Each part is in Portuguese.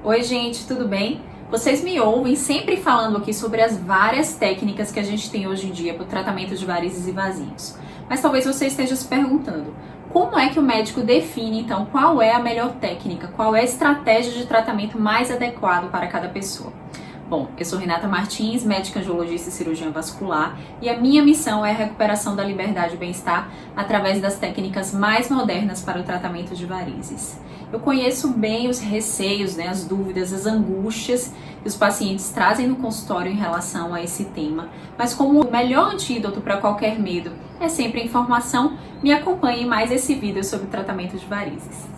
Oi gente, tudo bem? Vocês me ouvem sempre falando aqui sobre as várias técnicas que a gente tem hoje em dia para o tratamento de varizes e vasinhos. Mas talvez você esteja se perguntando, como é que o médico define então qual é a melhor técnica, qual é a estratégia de tratamento mais adequado para cada pessoa? Bom, eu sou Renata Martins, médica angiologista e cirurgiã vascular, e a minha missão é a recuperação da liberdade e bem-estar através das técnicas mais modernas para o tratamento de varizes. Eu conheço bem os receios, as dúvidas, as angústias que os pacientes trazem no consultório em relação a esse tema, mas como o melhor antídoto para qualquer medo é sempre a informação, me acompanhe em mais esse vídeo sobre o tratamento de varizes.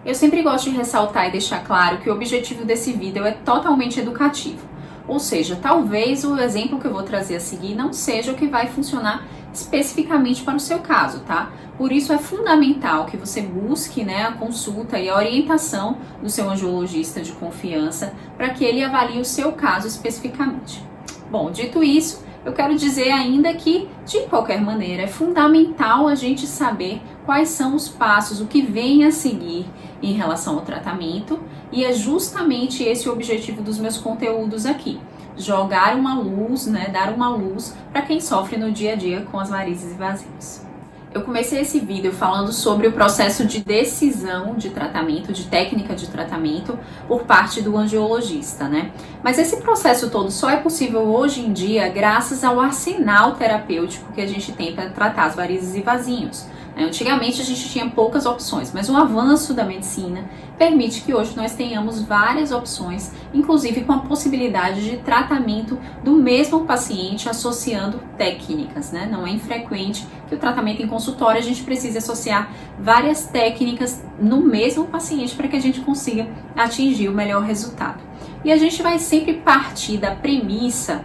Eu sempre gosto de ressaltar e deixar claro que o objetivo desse vídeo é totalmente educativo. Ou seja, talvez o exemplo que eu vou trazer a seguir não seja o que vai funcionar especificamente para o seu caso, tá? Por isso é fundamental que você busque a consulta e a orientação do seu angiologista de confiança para que ele avalie o seu caso especificamente. Bom, dito isso, eu quero dizer ainda que, de qualquer maneira, é fundamental a gente saber quais são os passos, o que vem a seguir em relação ao tratamento, e é justamente esse o objetivo dos meus conteúdos aqui. Jogar uma luz, dar uma luz para quem sofre no dia a dia com as varizes e vasinhos. Eu comecei esse vídeo falando sobre o processo de decisão de tratamento, de técnica de tratamento por parte do angiologista, Mas esse processo todo só é possível hoje em dia graças ao arsenal terapêutico que a gente tem para tratar as varizes e vasinhos. Antigamente a gente tinha poucas opções, mas o avanço da medicina permite que hoje nós tenhamos várias opções, inclusive com a possibilidade de tratamento do mesmo paciente associando técnicas, Não é infrequente que o tratamento em consultório a gente precise associar várias técnicas no mesmo paciente para que a gente consiga atingir o melhor resultado. E a gente vai sempre partir da premissa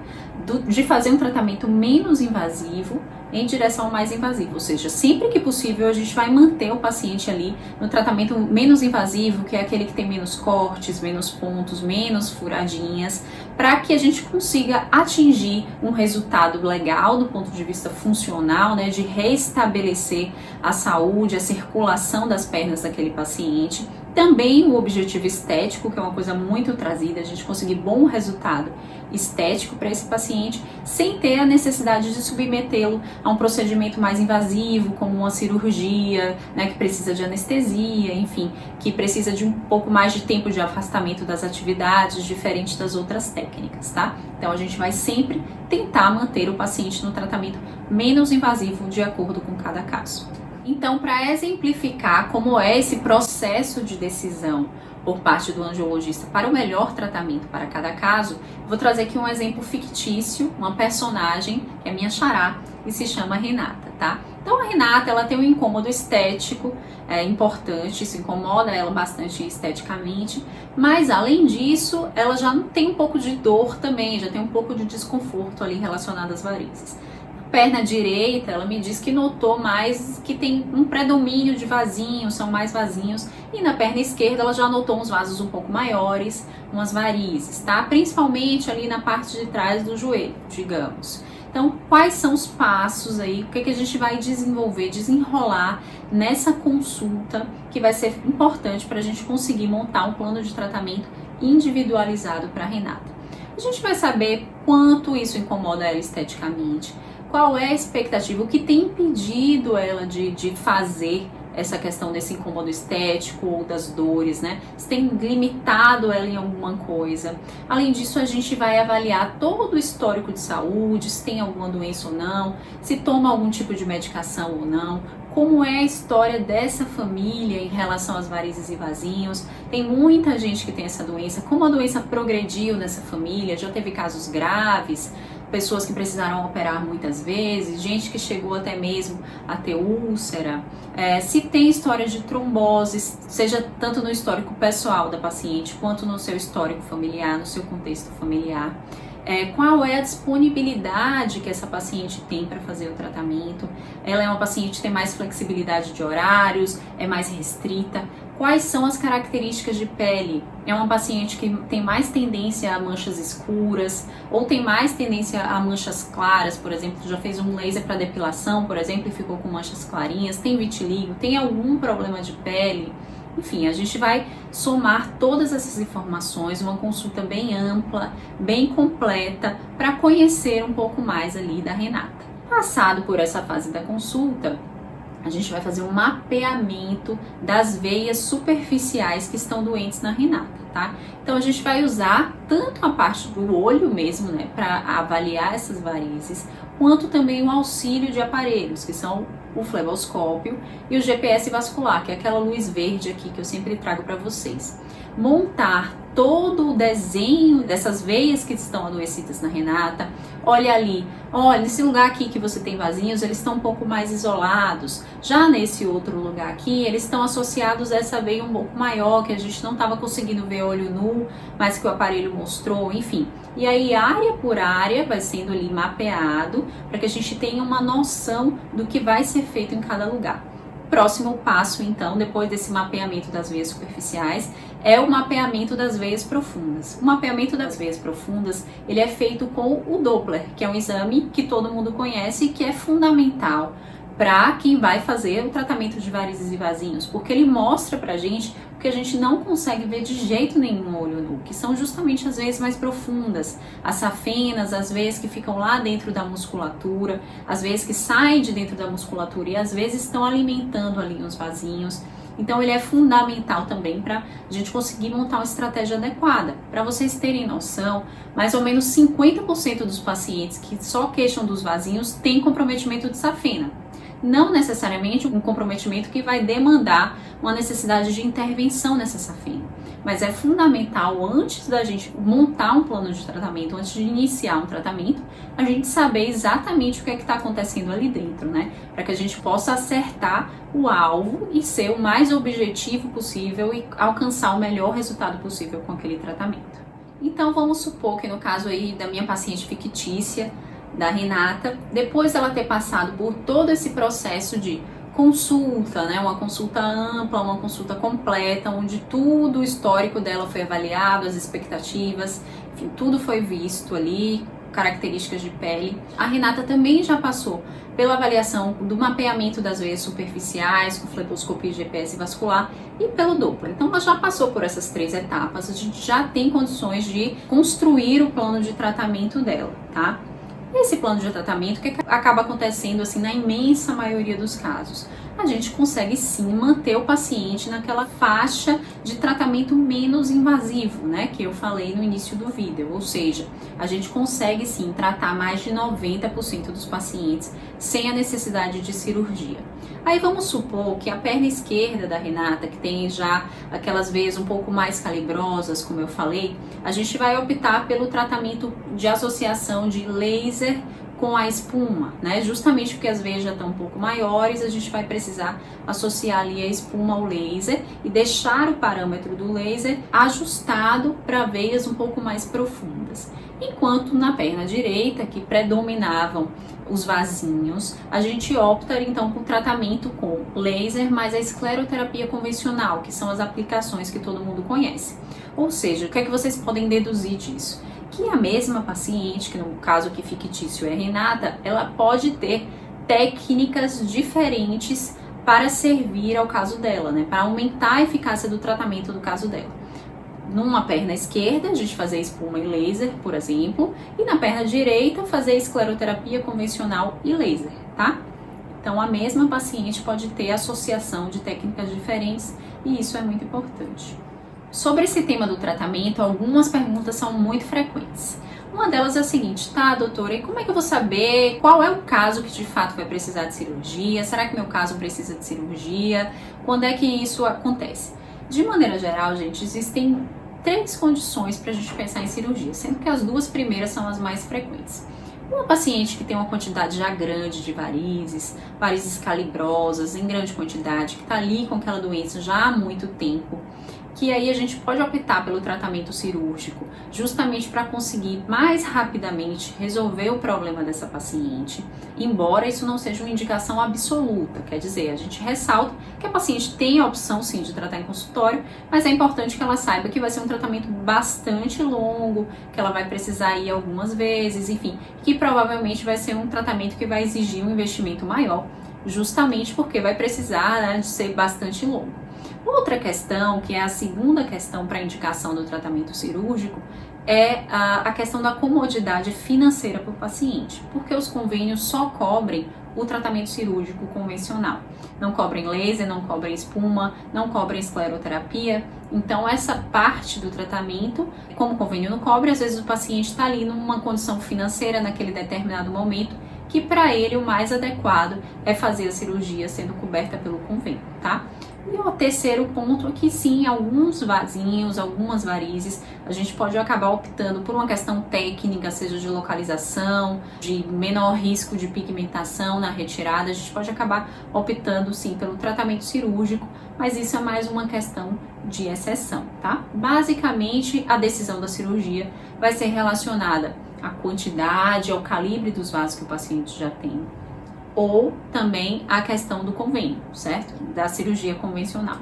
de fazer um tratamento menos invasivo em direção ao mais invasivo, ou seja, sempre que possível a gente vai manter o paciente ali no tratamento menos invasivo, que é aquele que tem menos cortes, menos pontos, menos furadinhas, para que a gente consiga atingir um resultado legal do ponto de vista funcional, de restabelecer a saúde, a circulação das pernas daquele paciente. Também o objetivo estético, que é uma coisa muito trazida, a gente conseguir bom resultado estético para esse paciente, sem ter a necessidade de submetê-lo a um procedimento mais invasivo, como uma cirurgia, que precisa de anestesia, enfim, que precisa de um pouco mais de tempo de afastamento das atividades, diferente das outras técnicas, tá? Então a gente vai sempre tentar manter o paciente no tratamento menos invasivo de acordo com cada caso. Então, para exemplificar como é esse processo de decisão por parte do angiologista para o melhor tratamento para cada caso, vou trazer aqui um exemplo fictício, uma personagem, que é minha xará, e se chama Renata, tá? Então a Renata, ela tem um incômodo estético importante, isso incomoda ela bastante esteticamente, mas além disso, ela já tem um pouco de dor também, já tem um pouco de desconforto ali relacionado às varizes. Perna direita, ela me diz que notou mais que tem um predomínio de vasinhos, são mais vasinhos, e na perna esquerda ela já notou uns vasos um pouco maiores, umas varizes, tá? Principalmente ali na parte de trás do joelho, digamos. Então, quais são os passos aí, o que a gente vai desenvolver, desenrolar nessa consulta que vai ser importante para a gente conseguir montar um plano de tratamento individualizado para a Renata. A gente vai saber quanto isso incomoda ela esteticamente, qual é a expectativa, o que tem impedido ela de fazer essa questão desse incômodo estético ou das dores, Se tem limitado ela em alguma coisa. Além disso, a gente vai avaliar todo o histórico de saúde, se tem alguma doença ou não, se toma algum tipo de medicação ou não, como é a história dessa família em relação às varizes e vasinhos. Tem muita gente que tem essa doença, como a doença progrediu nessa família, já teve casos graves, pessoas que precisaram operar muitas vezes, gente que chegou até mesmo a ter úlcera, se tem história de tromboses, seja tanto no histórico pessoal da paciente, quanto no seu histórico familiar, no seu contexto familiar. Qual é a disponibilidade que essa paciente tem para fazer o tratamento? Ela é uma paciente que tem mais flexibilidade de horários, é mais restrita? Quais são as características de pele? É uma paciente que tem mais tendência a manchas escuras ou tem mais tendência a manchas claras, por exemplo, já fez um laser para depilação, por exemplo, e ficou com manchas clarinhas, tem vitiligo, tem algum problema de pele? Enfim, a gente vai somar todas essas informações, uma consulta bem ampla, bem completa, para conhecer um pouco mais ali da Renata. Passado por essa fase da consulta, a gente vai fazer um mapeamento das veias superficiais que estão doentes na Renata, tá? Então a gente vai usar tanto a parte do olho mesmo, né, para avaliar essas varizes, quanto também o auxílio de aparelhos, que são o fleboscópio e o GPS vascular, que é aquela luz verde aqui que eu sempre trago para vocês. Montar todo o desenho dessas veias que estão adoecidas na Renata. Olha ali, olha, nesse lugar aqui que você tem vasinhos, eles estão um pouco mais isolados. Já nesse outro lugar aqui, eles estão associados a essa veia um pouco maior, que a gente não estava conseguindo ver olho nu, mas que o aparelho mostrou, enfim. E aí, área por área, vai sendo ali mapeado, para que a gente tenha uma noção do que vai ser feito em cada lugar. Próximo passo, então, depois desse mapeamento das veias superficiais, é o mapeamento das veias profundas. O mapeamento das veias profundas, ele é feito com o Doppler, que é um exame que todo mundo conhece e que é fundamental para quem vai fazer o tratamento de varizes e vasinhos, porque ele mostra pra gente o que a gente não consegue ver de jeito nenhum no olho nu, que são justamente as veias mais profundas, as safenas, as veias que ficam lá dentro da musculatura, as veias que saem de dentro da musculatura e às vezes estão alimentando ali os vasinhos. Então ele é fundamental também para a gente conseguir montar uma estratégia adequada. Para vocês terem noção, mais ou menos 50% dos pacientes que só queixam dos vasinhos têm comprometimento de safena. Não necessariamente um comprometimento que vai demandar uma necessidade de intervenção nessa safena, mas é fundamental, antes da gente montar um plano de tratamento, antes de iniciar um tratamento, a gente saber exatamente o que é que está acontecendo ali dentro, né? Para que a gente possa acertar o alvo e ser o mais objetivo possível e alcançar o melhor resultado possível com aquele tratamento. Então vamos supor que no caso aí da minha paciente fictícia, da Renata, depois dela ter passado por todo esse processo de consulta, né, uma consulta ampla, uma consulta completa, onde tudo o histórico dela foi avaliado, as expectativas, enfim, tudo foi visto ali, características de pele. A Renata também já passou pela avaliação do mapeamento das veias superficiais, com fleboscopia e GPS vascular e pelo Doppler. Então ela já passou por essas 3 etapas, a gente já tem condições de construir o plano de tratamento dela, tá? Esse plano de tratamento, o que acaba acontecendo assim na imensa maioria dos casos? A gente consegue sim manter o paciente naquela faixa de tratamento menos invasivo, né, que eu falei no início do vídeo, ou seja, a gente consegue sim tratar mais de 90% dos pacientes sem a necessidade de cirurgia. Aí vamos supor que a perna esquerda da Renata, que tem já aquelas veias um pouco mais calibrosas, como eu falei, a gente vai optar pelo tratamento de associação de laser com a espuma, né? Justamente porque as veias já estão um pouco maiores, a gente vai precisar associar ali a espuma ao laser e deixar o parâmetro do laser ajustado para veias um pouco mais profundas. Enquanto na perna direita, que predominavam os vasinhos, a gente opta então por tratamento com laser mais a escleroterapia convencional, que são as aplicações que todo mundo conhece. Ou seja, o que é que vocês podem deduzir disso? Que a mesma paciente, que no caso aqui fictício é Renata, ela pode ter técnicas diferentes para servir ao caso dela, né? Para aumentar a eficácia do tratamento do caso dela. Numa perna esquerda, a gente fazer espuma e laser, por exemplo, e na perna direita, fazer escleroterapia convencional e laser, tá? Então, a mesma paciente pode ter associação de técnicas diferentes e isso é muito importante. Sobre esse tema do tratamento, algumas perguntas são muito frequentes. Uma delas é a seguinte: tá, doutora, e como é que eu vou saber qual é o caso que de fato vai precisar de cirurgia? Será que meu caso precisa de cirurgia? Quando é que isso acontece? De maneira geral, gente, existem 3 condições para a gente pensar em cirurgia, sendo que as 2 primeiras são as mais frequentes. Uma paciente que tem uma quantidade já grande de varizes calibrosas em grande quantidade, que está ali com aquela doença já há muito tempo, que aí a gente pode optar pelo tratamento cirúrgico, justamente para conseguir mais rapidamente resolver o problema dessa paciente, embora isso não seja uma indicação absoluta, quer dizer, a gente ressalta que a paciente tem a opção sim de tratar em consultório, mas é importante que ela saiba que vai ser um tratamento bastante longo, que ela vai precisar ir algumas vezes, enfim, que provavelmente vai ser um tratamento que vai exigir um investimento maior, justamente porque vai precisar, né, de ser bastante longo. Outra questão, que é a segunda questão para indicação do tratamento cirúrgico, é a questão da comodidade financeira para o paciente, porque os convênios só cobrem o tratamento cirúrgico convencional. Não cobrem laser, não cobrem espuma, não cobrem escleroterapia. Então, essa parte do tratamento, como o convênio não cobre, às vezes o paciente está ali numa condição financeira naquele determinado momento, que para ele o mais adequado é fazer a cirurgia sendo coberta pelo convênio, tá? E o terceiro ponto é que sim, alguns vasinhos, algumas varizes, a gente pode acabar optando por uma questão técnica, seja de localização, de menor risco de pigmentação na retirada, a gente pode acabar optando sim pelo tratamento cirúrgico, mas isso é mais uma questão de exceção, tá? Basicamente, a decisão da cirurgia vai ser relacionada à quantidade, ao calibre dos vasos que o paciente já tem, ou também a questão do convênio, certo? Da cirurgia convencional.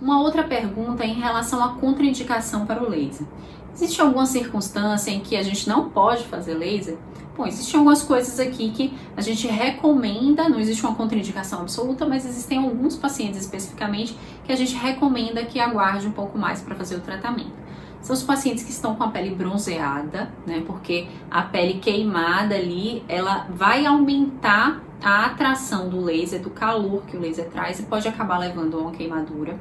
Uma outra pergunta é em relação à contraindicação para o laser. Existe alguma circunstância em que a gente não pode fazer laser? Bom, existem algumas coisas aqui que a gente recomenda, não existe uma contraindicação absoluta, mas existem alguns pacientes especificamente que a gente recomenda que aguarde um pouco mais para fazer o tratamento. São os pacientes que estão com a pele bronzeada, né? Porque a pele queimada ali, ela vai aumentar a atração do laser, do calor que o laser traz e pode acabar levando a uma queimadura.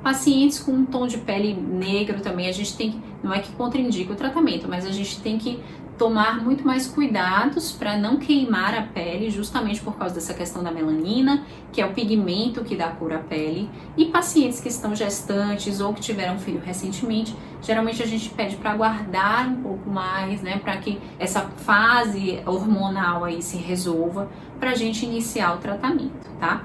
Pacientes com um tom de pele negro também, a gente tem que, não é que contraindica o tratamento, mas a gente tem que tomar muito mais cuidados para não queimar a pele, justamente por causa dessa questão da melanina, que é o pigmento que dá cor à pele. E pacientes que estão gestantes ou que tiveram filho recentemente, geralmente a gente pede para aguardar um pouco mais, né, para que essa fase hormonal aí se resolva, para a gente iniciar o tratamento, tá?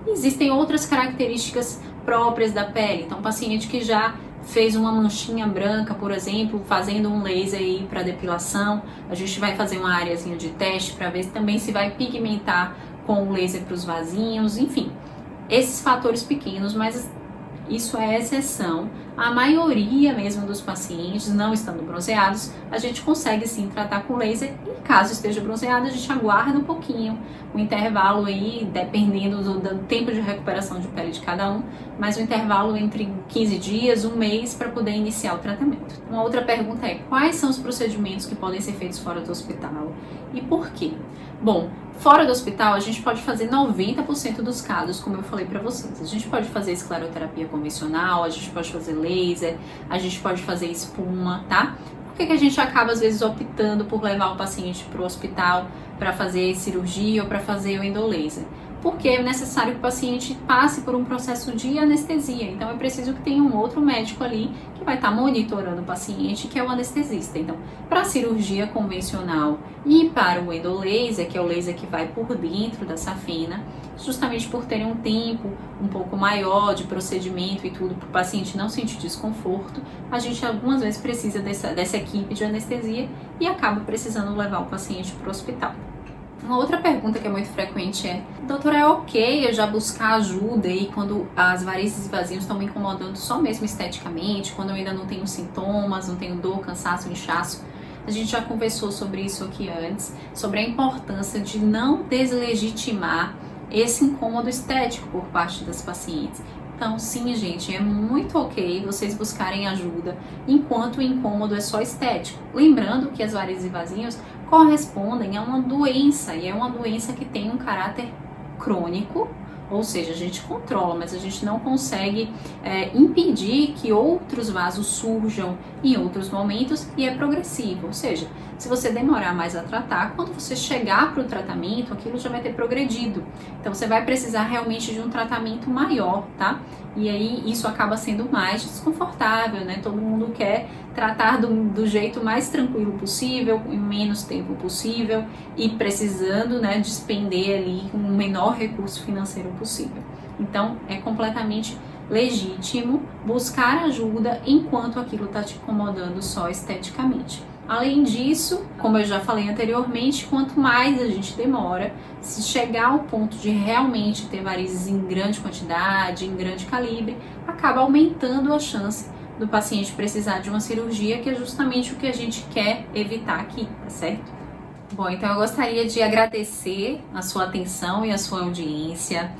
Existem outras características próprias da pele, então paciente que já fez uma manchinha branca, por exemplo, fazendo um laser aí para depilação, a gente vai fazer uma areazinha de teste para ver também se vai pigmentar com o laser para os vasinhos, enfim, esses fatores pequenos, mas isso é exceção. A maioria mesmo dos pacientes, não estando bronzeados, a gente consegue sim tratar com laser e caso esteja bronzeado, a gente aguarda um pouquinho, o intervalo aí, dependendo do tempo de recuperação de pele de cada um, mas o intervalo entre 15 dias, um mês, para poder iniciar o tratamento. Uma outra pergunta é, quais são os procedimentos que podem ser feitos fora do hospital e por quê? Bom, fora do hospital a gente pode fazer 90% dos casos, como eu falei para vocês. A gente pode fazer escleroterapia convencional, a gente pode fazer laser, a gente pode fazer espuma, tá? Por que a gente acaba às vezes optando por levar o paciente para o hospital para fazer cirurgia ou para fazer o endolaser? Porque é necessário que o paciente passe por um processo de anestesia. Então, é preciso que tenha um outro médico ali que vai estar monitorando o paciente, que é o anestesista. Então, para a cirurgia convencional e para o endolaser, que é o laser que vai por dentro da safena, justamente por terem um tempo um pouco maior de procedimento e tudo, para o paciente não sentir desconforto, a gente algumas vezes precisa dessa equipe de anestesia e acaba precisando levar o paciente para o hospital. Uma outra pergunta que é muito frequente é: doutora, é ok eu já buscar ajuda aí quando as varizes e vasinhos estão me incomodando só mesmo esteticamente, quando eu ainda não tenho sintomas, não tenho dor, cansaço, inchaço? A gente já conversou sobre isso aqui antes, sobre a importância de não deslegitimar esse incômodo estético por parte das pacientes. Então, sim, gente, é muito ok vocês buscarem ajuda enquanto o incômodo é só estético. Lembrando que as varizes e vasinhos correspondem a uma doença, e é uma doença que tem um caráter crônico, ou seja, a gente controla, mas a gente não consegue impedir que outros vasos surjam em outros momentos e é progressivo, ou seja, se você demorar mais a tratar, quando você chegar para o tratamento, aquilo já vai ter progredido. Então você vai precisar realmente de um tratamento maior, tá? E aí isso acaba sendo mais desconfortável, né? Todo mundo quer tratar do jeito mais tranquilo possível, em menos tempo possível e precisando, né, despender ali o menor recurso financeiro possível. Então é completamente legítimo buscar ajuda enquanto aquilo está te incomodando só esteticamente. Além disso, como eu já falei anteriormente, quanto mais a gente demora, se chegar ao ponto de realmente ter varizes em grande quantidade, em grande calibre, acaba aumentando a chance do paciente precisar de uma cirurgia, que é justamente o que a gente quer evitar aqui, tá certo? Bom, então eu gostaria de agradecer a sua atenção e a sua audiência.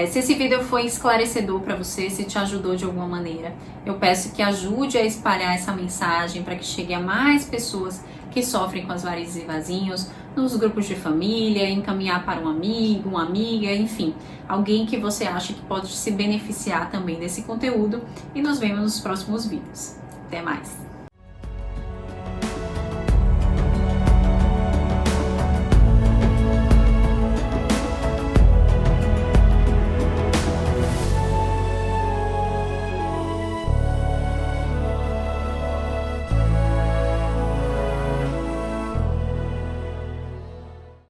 Se esse vídeo foi esclarecedor para você, se te ajudou de alguma maneira, eu peço que ajude a espalhar essa mensagem para que chegue a mais pessoas que sofrem com as varizes e vasinhos, nos grupos de família, encaminhar para um amigo, uma amiga, enfim, alguém que você acha que pode se beneficiar também desse conteúdo. E nos vemos nos próximos vídeos. Até mais!